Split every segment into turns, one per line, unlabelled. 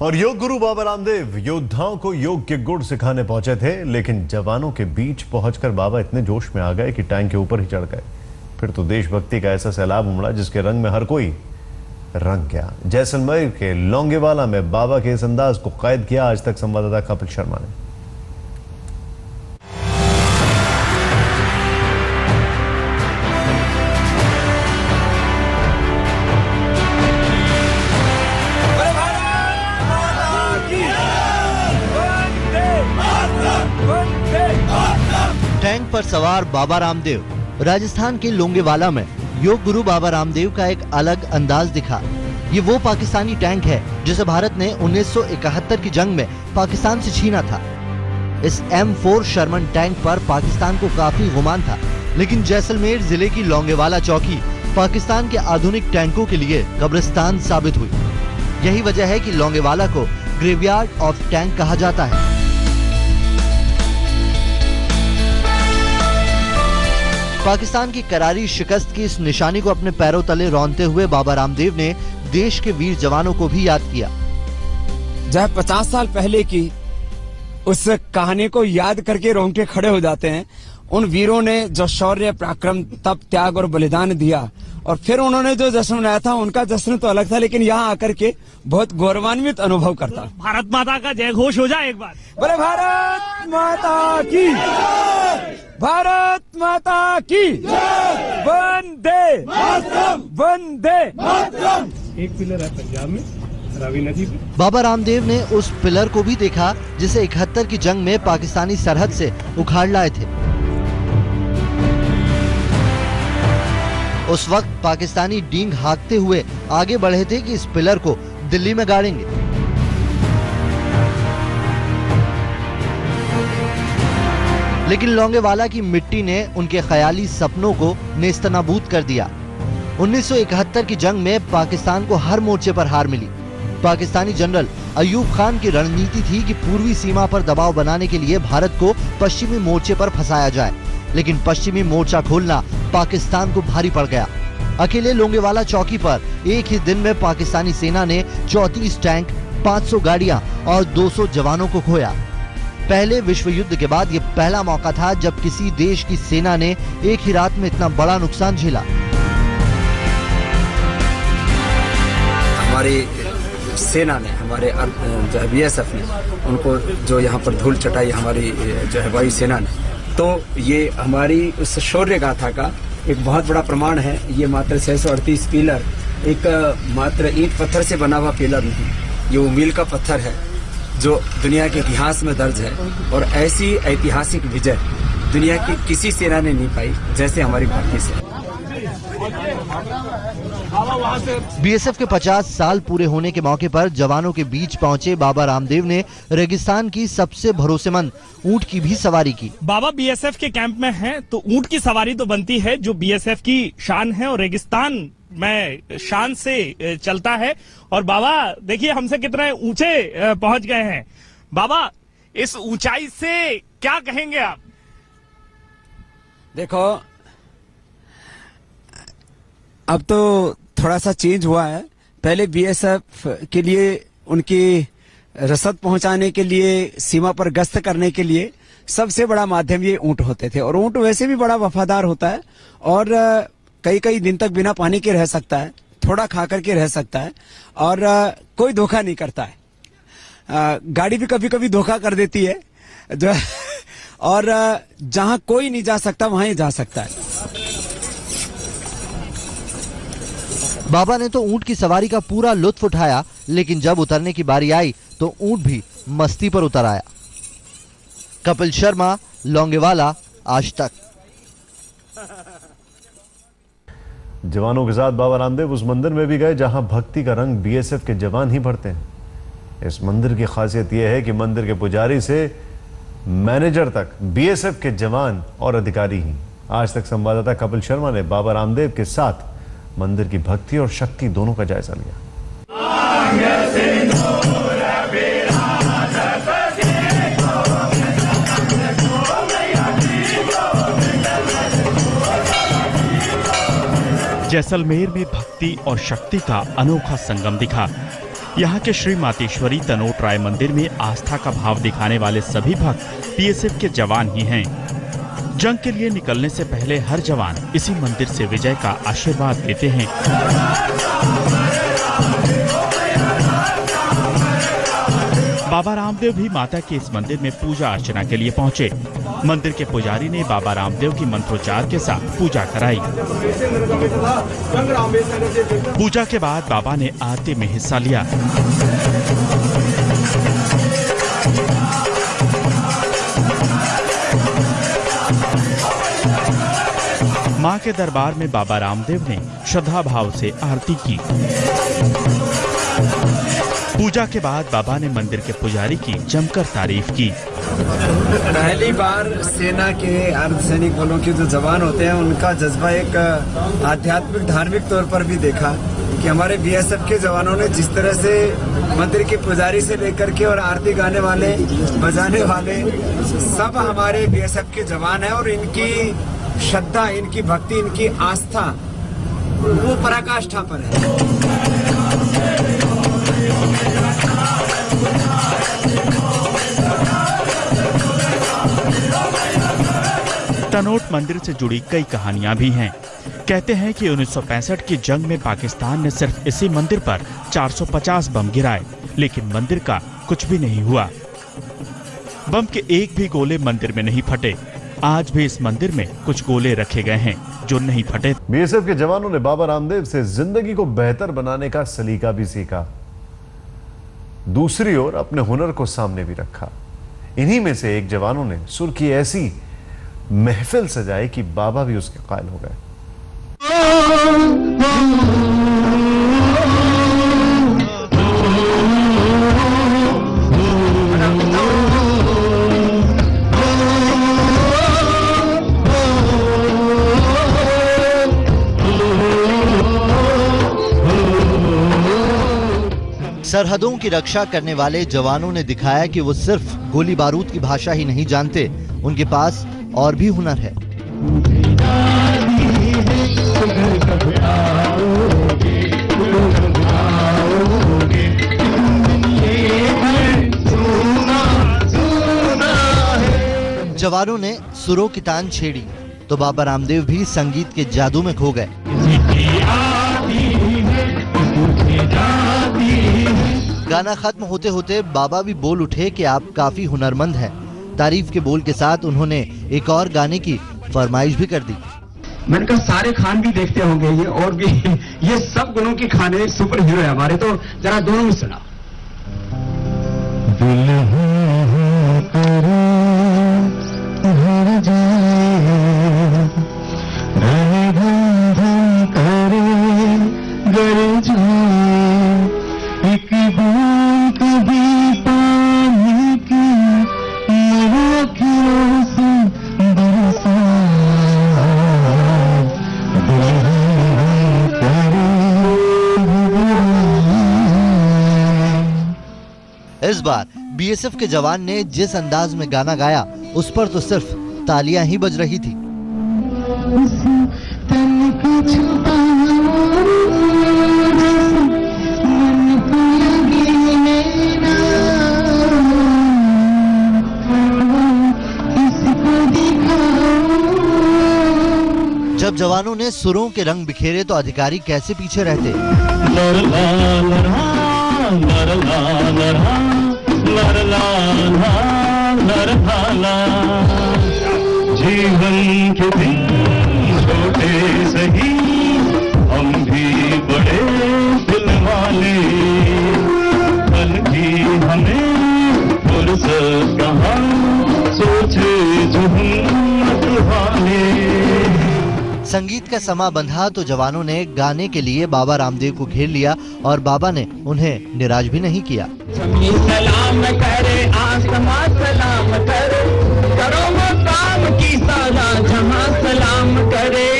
और योग गुरु बाबा रामदेव योद्धाओं को योग के गुण सिखाने पहुंचे थे, लेकिन जवानों के बीच पहुंचकर बाबा इतने जोश में आ गए कि टैंक के ऊपर ही चढ़ गए। फिर तो देशभक्ति का ऐसा सैलाब उमड़ा जिसके रंग में हर कोई रंग गया। जैसलमेर के लोंगेवाला में बाबा के इस अंदाज को कैद किया आज तक संवाददाता कपिल शर्मा ने।
टैंक पर सवार बाबा रामदेव। राजस्थान के लोंगेवाला में योग गुरु बाबा रामदेव का एक अलग अंदाज दिखा। ये वो पाकिस्तानी टैंक है जिसे भारत ने 1971 की जंग में पाकिस्तान से छीना था। इस M4 शर्मन टैंक पर पाकिस्तान को काफी गुमान था, लेकिन जैसलमेर जिले की लोंगेवाला चौकी पाकिस्तान के आधुनिक टैंकों के लिए कब्रिस्तान साबित हुई। यही वजह है कि लोंगेवाला को ग्रेवयार्ड ऑफ टैंक कहा जाता है। पाकिस्तान की करारी शिकस्त की इस निशानी को अपने पैरों तले रौंदते हुए बाबा रामदेव ने देश के वीर जवानों को भी याद किया।
जब 50 साल पहले की उस कहानी को याद करके रोंगटे खड़े हो जाते हैं। उन वीरों ने जो शौर्य, पराक्रम, तप, त्याग और बलिदान दिया, और फिर उन्होंने जो जश्न मनाया था, उनका जश्न तो अलग था, लेकिन यहाँ आकर के बहुत गौरवान्वित अनुभव करता।
भारत माता का जय घोष हो जाए एक बार।
बोले भारत माता की, भारत माता की, वंदे वंदे।
एक पिलर है पंजाब में, रावी नदी पे।
बाबा रामदेव ने उस पिलर को भी देखा जिसे 71 की जंग में पाकिस्तानी सरहद से उखाड़ लाए थे। उस वक्त पाकिस्तानी डींग हाँकते हुए आगे बढ़े थे कि इस पिलर को दिल्ली में गाड़ेंगे। लेकिन लोंगेवाला की मिट्टी ने उनके ख्याली सपनों को नेस्तनाबूद कर दिया। 1971 की जंग में पाकिस्तान को हर मोर्चे पर हार मिली। पाकिस्तानी जनरल अयूब खान की रणनीति थी कि पूर्वी सीमा पर दबाव बनाने के लिए भारत को पश्चिमी मोर्चे पर फंसाया जाए, लेकिन पश्चिमी मोर्चा खोलना पाकिस्तान को भारी पड़ गया। अकेले लोंगेवाला चौकी पर एक ही दिन में पाकिस्तानी सेना ने 34 टैंक, 500 गाड़ियां और 200 जवानों को खोया। पहले विश्व युद्ध के बाद ये पहला मौका था जब किसी देश की सेना ने एक ही रात में इतना बड़ा नुकसान झेला।
हमारी सेना ने, हमारे जो BSF ने उनको जो यहाँ पर धूल चटाई, हमारी जो है वायु सेना ने, तो ये हमारी उस शौर्य गाथा का एक बहुत बड़ा प्रमाण है। ये मात्र 638 पिलर एक मात्र ईंट पत्थर से बना हुआ पिलर नहीं, ये वो मील का पत्थर है जो दुनिया के इतिहास में दर्ज है। और ऐसी ऐतिहासिक विजय दुनिया की किसी सेना ने नहीं पाई जैसे हमारी भारतीय सेना।
BSF के 50 साल पूरे होने के मौके पर जवानों के बीच पहुंचे बाबा रामदेव ने रेगिस्तान की सबसे भरोसेमंद ऊंट की भी सवारी की।
बाबा BSF के कैंप में हैं, तो ऊंट की सवारी तो बनती है, जो BSF की शान है और रेगिस्तान में शान से चलता है। और बाबा देखिए हमसे कितने ऊंचे पहुंच गए हैं। बाबा इस ऊंचाई से क्या कहेंगे आप?
देखो, अब तो थोड़ा सा चेंज हुआ है। पहले BSF के लिए उनकी रसद पहुंचाने के लिए, सीमा पर गश्त करने के लिए सबसे बड़ा माध्यम ये ऊंट होते थे। और ऊंट वैसे भी बड़ा वफादार होता है और कई कई दिन तक बिना पानी के रह सकता है, थोड़ा खा करके रह सकता है, और कोई धोखा नहीं करता है। गाड़ी भी कभी कभी धोखा कर देती है जो और जहां कोई नहीं जा सकता वहां ही जा सकता है।
बाबा ने तो ऊंट की सवारी का पूरा लुत्फ उठाया, लेकिन जब उतरने की बारी आई तो ऊंट भी मस्ती पर उतर आया। कपिल शर्मा, लोंगेवाला, आज तक।
जवानों के साथ बाबा रामदेव उस मंदिर में भी गए जहां भक्ति का रंग BSF के जवान ही भरते हैं। इस मंदिर की खासियत यह है कि मंदिर के पुजारी से मैनेजर तक BSF के जवान और अधिकारी ही। आज तक संवाददाता कपिल शर्मा ने बाबा रामदेव के साथ मंदिर की भक्ति और शक्ति दोनों का जायजा लिया।
जैसलमेर में भक्ति और शक्ति का अनोखा संगम दिखा। यहाँ के श्री मातेश्वरी तनोट राय मंदिर में आस्था का भाव दिखाने वाले सभी भक्त बीएसएफ के जवान ही हैं। जंग के लिए निकलने से पहले हर जवान इसी मंदिर से विजय का आशीर्वाद लेते हैं। बाबा रामदेव भी माता के इस मंदिर में पूजा अर्चना के लिए पहुंचे। मंदिर के पुजारी ने बाबा रामदेव की मंत्रोच्चार के साथ पूजा कराई। पूजा के बाद बाबा ने आरती में हिस्सा लिया। मां के दरबार में बाबा रामदेव ने श्रद्धा भाव से आरती की। पूजा के बाद बाबा ने मंदिर के पुजारी की जमकर तारीफ की।
पहली बार सेना के अर्धसैनिक बलों के जो जवान होते हैं उनका जज्बा एक आध्यात्मिक धार्मिक तौर पर भी देखा कि हमारे बीएसएफ के जवानों ने जिस तरह से मंदिर के पुजारी से लेकर के और आरती गाने वाले बजाने वाले सब हमारे बीएसएफ के जवान हैं और इनकी श्रद्धा, इनकी भक्ति, इनकी आस्था वो पराकाष्ठा पर है।
तनोट मंदिर से जुड़ी कई कहानियां भी हैं। कहते हैं कि 1965 की जंग में पाकिस्तान ने सिर्फ इसी मंदिर पर 450 बम गिराए, लेकिन मंदिर का कुछ भी नहीं हुआ। बम के एक भी गोले मंदिर में नहीं फटे। आज भी इस मंदिर में कुछ गोले रखे गए हैं जो नहीं फटे।
बीएसएफ के जवानों ने बाबा रामदेव से जिंदगी को बेहतर बनाने का सलीका भी सीखा, दूसरी ओर अपने हुनर को सामने भी रखा। इन्हीं में से एक जवानों ने सुर की ऐसी महफिल सजाई कि बाबा भी उसके कायल हो गए।
सरहदों की रक्षा करने वाले जवानों ने दिखाया कि वो सिर्फ गोली बारूद की भाषा ही नहीं जानते, उनके पास और भी हुनर है। जवानों ने सुरों की तान छेड़ी तो बाबा रामदेव भी संगीत के जादू में खो गए। गाना खत्म होते होते बाबा भी बोल उठे कि आप काफी हुनरमंद हैं। तारीफ के बोल के साथ उन्होंने एक और गाने की फरमाइश भी कर दी।
मैंने कहा सारे खान भी देखते होंगे ये और भी ये सब गुणों के खाने सुपर हीरो है हमारे, तो जरा दोनों में सुना।
इस बार बीएसएफ के जवान ने जिस अंदाज में गाना गाया उस पर तो सिर्फ तालियां ही बज रही थी। जब जवानों ने सुरों के रंग बिखेरे तो अधिकारी कैसे पीछे रहते।
जीवन के दिन छोटे सही हम भी बड़े दिल वाले, कल की हमें फुर्सत कहाँ सोचे जो हिम्मत वाले।
संगीत का समा बंधा तो जवानों ने गाने के लिए बाबा रामदेव को घेर लिया और बाबा ने उन्हें निराश भी नहीं किया।
सलाम करे आसमां सलाम करे, करो मकाम की साला जहां सलाम करे।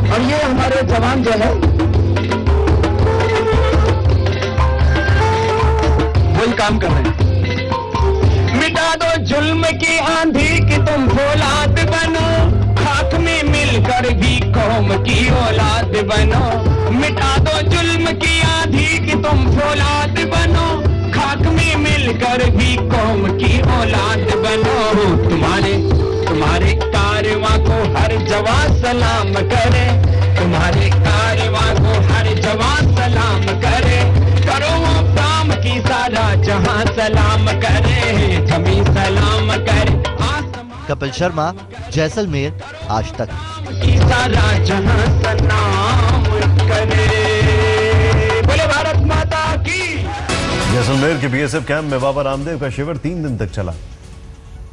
और ये हमारे जवान जो है वही काम कर रहे हैं। मिटा दो जुल्म की आंधी कि तुम फौलाद बनो, खाक में मिल मिलकर भी कौम की औलाद बनो, मिटा दो जुल्म की आंधी कि तुम फौलाद बनो, खाक में मिलकर भी कौम की औलाद बनो। तुम्हारे कारवां को हर जवान सलाम करे, तुम्हारे कारवां को हर जवान सलाम करे, करो वो काम की सारा जहां सलाम करे, जमी सलाम करे।
कपिल शर्मा, जैसलमेर, आज तक।
की सारा जहां सलाम करे। बोले भारत माता की।
जैसलमेर के बीएसएफ कैंप में बाबा रामदेव का शिविर 3 दिन तक चला।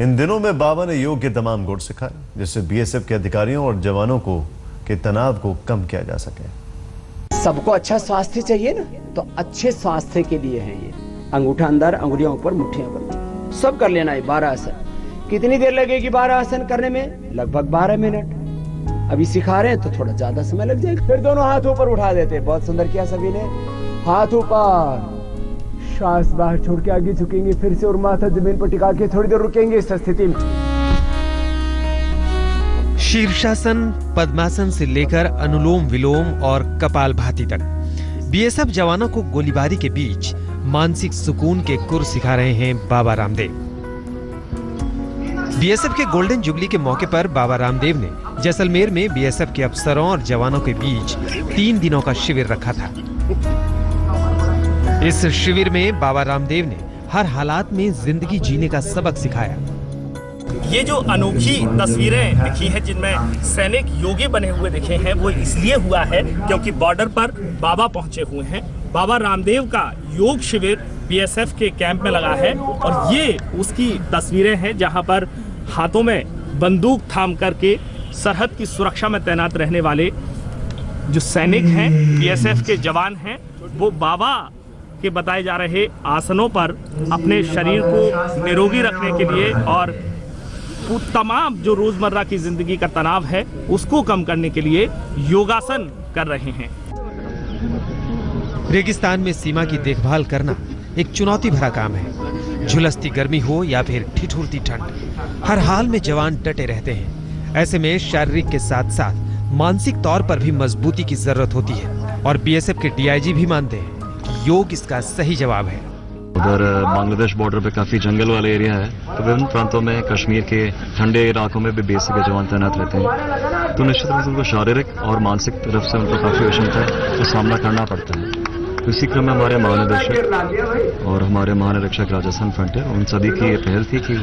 इन दिनों में बाबा ने योग के तमाम गुण सिखाए, जिससे बीएसएफ के अधिकारियों और जवानों के तनाव को कम किया जा सके।
सबको अच्छा स्वास्थ्य चाहिए ना, तो अच्छे स्वास्थ्य के लिए है ये। अंगूठा अंदर, अंगुलियां ऊपर, मुट्ठियां ऊपर, सब कर लेना है 12 आसन। कितनी देर लगेगी 12 आसन करने में? लगभग 12 मिनट। अभी सिखा रहे हैं तो थोड़ा ज्यादा समय लग जाएगा। फिर दोनों हाथ ऊपर उठा देते, बहुत सुंदर किया सभी ने। हाथ ऊपर, श्वास बाहर छोड़ के आगे झुकेंगे फिर से, और माथा जमीन पर टिका के थोड़ी देर रुकेंगे इस स्थिति में।
शीर्षासन, पद्मासन से लेकर अनुलोम विलोम और कपालभाति तक बीएसएफ जवानों को गोलीबारी के बीच मानसिक सुकून के गुर सिखा रहे हैं बाबा रामदेव। बीएसएफ के गोल्डन जुबली के मौके पर बाबा रामदेव ने जैसलमेर में बीएसएफ के अफसरों और जवानों के बीच 3 दिनों का शिविर रखा था। इस शिविर में बाबा रामदेव ने हर हालात में जिंदगी जीने का सबक सिखाया।
ये जो अनोखी तस्वीरें दिखी हैं जिनमें सैनिक योगी बने हुए दिखे हैं, वो इसलिए हुआ है क्योंकि बॉर्डर पर बाबा पहुंचे हुए हैं। बाबा रामदेव का योग शिविर बीएसएफ के कैंप में लगा है और ये उसकी तस्वीरें हैं जहां पर हाथों में बंदूक थाम करके सरहद की सुरक्षा में तैनात रहने वाले जो सैनिक हैं, बीएसएफ के जवान हैं, वो बाबा के बताए जा रहे आसनों पर अपने शरीर को निरोगी रखने के लिए और तमाम जो रोजमर्रा की जिंदगी का तनाव है उसको कम करने के लिए योगासन कर रहे हैं।
रेगिस्तान में सीमा की देखभाल करना एक चुनौती भरा काम है। झुलसती गर्मी हो या फिर ठिठुरती ठंड, हर हाल में जवान डटे रहते हैं। ऐसे में शारीरिक के साथ साथ मानसिक तौर पर भी मजबूती की जरूरत होती है और बीएसएफ के डीआईजी भी मानते हैं कि योग इसका सही जवाब है।
उधर बांग्लादेश बॉर्डर पे काफी जंगल वाला एरिया है, तो विभिन्न प्रांतों में कश्मीर के ठंडे इलाकों में भी बीएसएफ के जवान तैनात रहते हैं, तो निश्चित रूप से उनको शारीरिक और मानसिक तरफ से उनको काफी विषमता का सामना करना पड़ता है। इसी क्रम में हमारे महानिदेशक और हमारे महानिरीक्षक राजस्थान फ्रंटियर, उन सभी की ये पहल थी कि